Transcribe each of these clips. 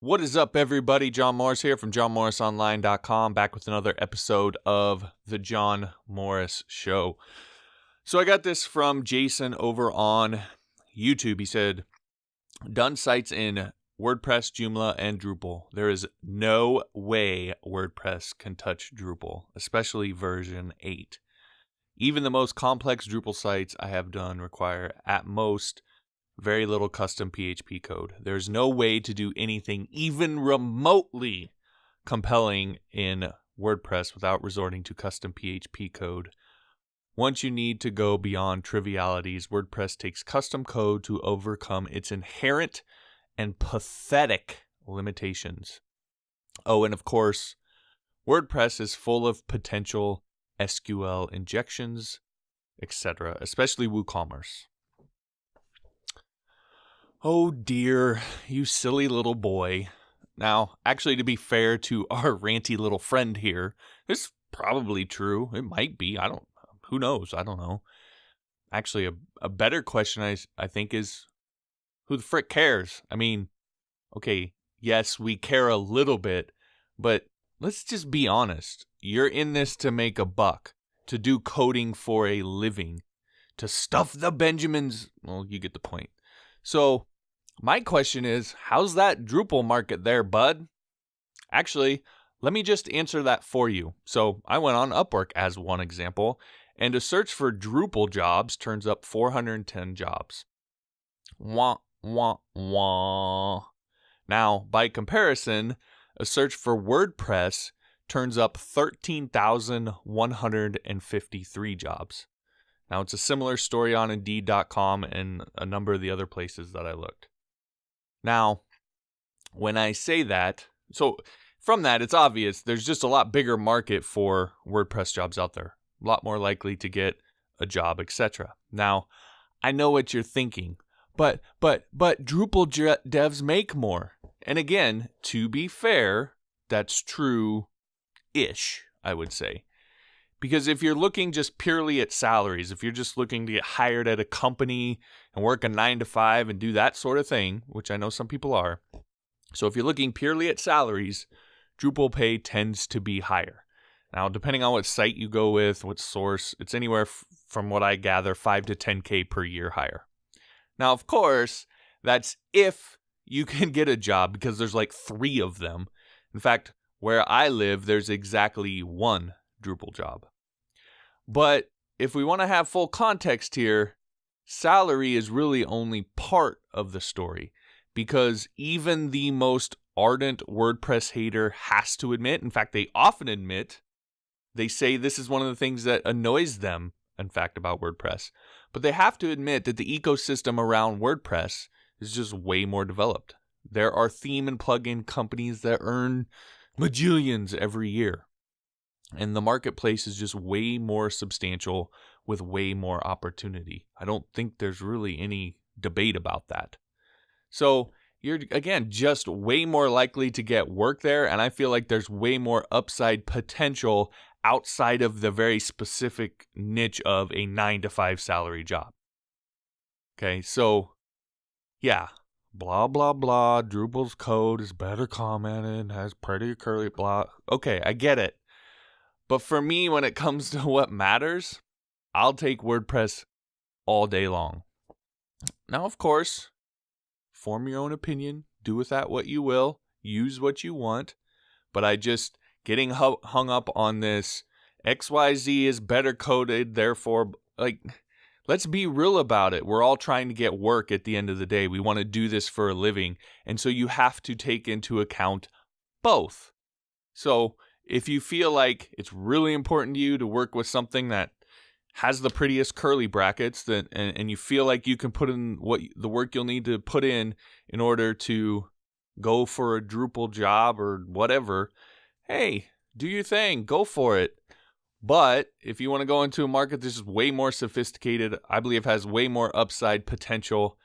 What is up, everybody? John Morris here from johnmorrisonline.com, back with another episode of The John Morris Show. So I got this from Jason over on YouTube. He said, done sites in WordPress, Joomla, and Drupal. There is no way WordPress can touch Drupal, especially version 8. Even the most complex Drupal sites I have done require, at most, very little custom PHP code. There's no way to do anything even remotely compelling in WordPress without resorting to custom PHP code. Once you need to go beyond trivialities, WordPress takes custom code to overcome its inherent and pathetic limitations. Oh, and of course, WordPress is full of potential SQL injections, etc., especially WooCommerce. Oh dear, you silly little boy. Now, actually, to be fair to our ranty little friend here, this is probably true. It might be. Who knows? I don't know. Actually, a better question I think is, who the frick cares? I mean, okay, yes, we care a little bit, but let's just be honest. You're in this to make a buck, to do coding for a living, to stuff the Benjamins. Well, you get the point. So, my question is, how's that Drupal market there, bud? Actually, let me just answer that for you. So I went on Upwork as one example, and a search for Drupal jobs turns up 410 jobs. Wah, wah, wah. Now, by comparison, a search for WordPress turns up 13,153 jobs. Now, it's a similar story on Indeed.com and a number of the other places that I looked. Now, when I say that, so from that, it's obvious there's just a lot bigger market for WordPress jobs out there. A lot more likely to get a job, etc. Now, I know what you're thinking, but Drupal devs make more. And again, to be fair, that's true-ish, I would say. Because if you're looking just purely at salaries, if you're just looking to get hired at a company and work a 9-to-5 and do that sort of thing, which I know some people are. So if you're looking purely at salaries, Drupal pay tends to be higher. Now, depending on what site you go with, what source, it's anywhere from what I gather, 5 to 10K per year higher. Now, of course, that's if you can get a job, because there's like 3 of them. In fact, where I live, there's exactly 1 Drupal job. But if we want to have full context here, salary is really only part of the story, because even the most ardent WordPress hater has to admit, in fact, they often admit, they say this is one of the things that annoys them, in fact, about WordPress. But they have to admit that the ecosystem around WordPress is just way more developed. There are theme and plugin companies that earn majillions every year. And the marketplace is just way more substantial with way more opportunity. I don't think there's really any debate about that. So you're, again, just way more likely to get work there. And I feel like there's way more upside potential outside of the very specific niche of a 9-to-5 salary job. Okay, so yeah, blah, blah, blah. Drupal's code is better commented, has pretty curly blah. Okay, I get it. But for me, when it comes to what matters, I'll take WordPress all day long. Now, of course, form your own opinion. Do with that what you will. Use what you want. But I just, getting hung up on this, XYZ is better coded, therefore, like, let's be real about it. We're all trying to get work at the end of the day. We want to do this for a living. And so you have to take into account both. So if you feel like it's really important to you to work with something that has the prettiest curly brackets, and you feel like you can put in the work you'll need to put in order to go for a Drupal job or whatever, hey, do your thing, go for it. But if you want to go into a market that's just way more sophisticated, I believe has way more upside potential,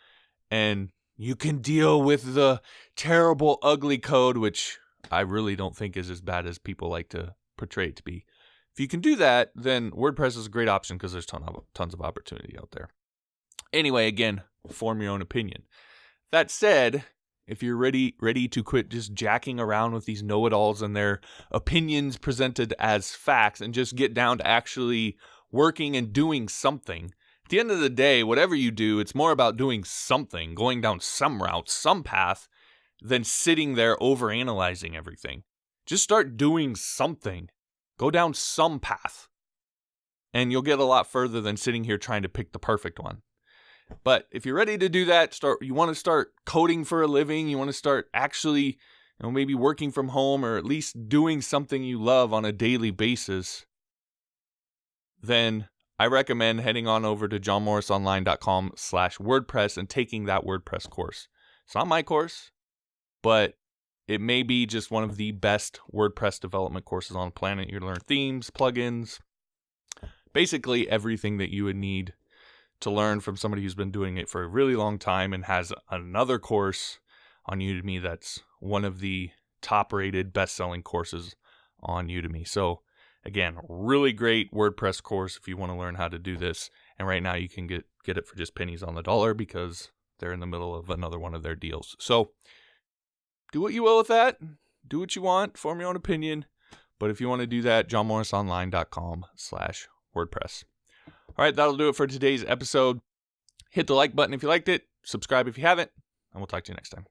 and you can deal with the terrible, ugly code, which I really don't think is as bad as people like to portray it to be. If you can do that, then WordPress is a great option because there's tons of opportunity out there. Anyway, again, form your own opinion. That said, if you're ready to quit just jacking around with these know-it-alls and their opinions presented as facts and just get down to actually working and doing something. At the end of the day, whatever you do, it's more about doing something, going down some route, some path, than sitting there overanalyzing everything. Just start doing something. Go down some path. And you'll get a lot further than sitting here trying to pick the perfect one. But if you're ready to do that, you want to start coding for a living, you want to start actually, maybe working from home or at least doing something you love on a daily basis, then I recommend heading on over to johnmorrisonline.com/WordPress and taking that WordPress course. It's not my course, but it may be just one of the best WordPress development courses on the planet. You learn themes, plugins, basically everything that you would need to learn from somebody who's been doing it for a really long time and has another course on Udemy that's one of the top-rated, best-selling courses on Udemy. So, again, really great WordPress course if you want to learn how to do this. And right now you can get it for just pennies on the dollar because they're in the middle of another one of their deals. So, do what you will with that. Do what you want. Form your own opinion. But if you want to do that, johnmorrisonline.com/WordPress. All right, that'll do it for today's episode. Hit the like button if you liked it. Subscribe if you haven't. And we'll talk to you next time.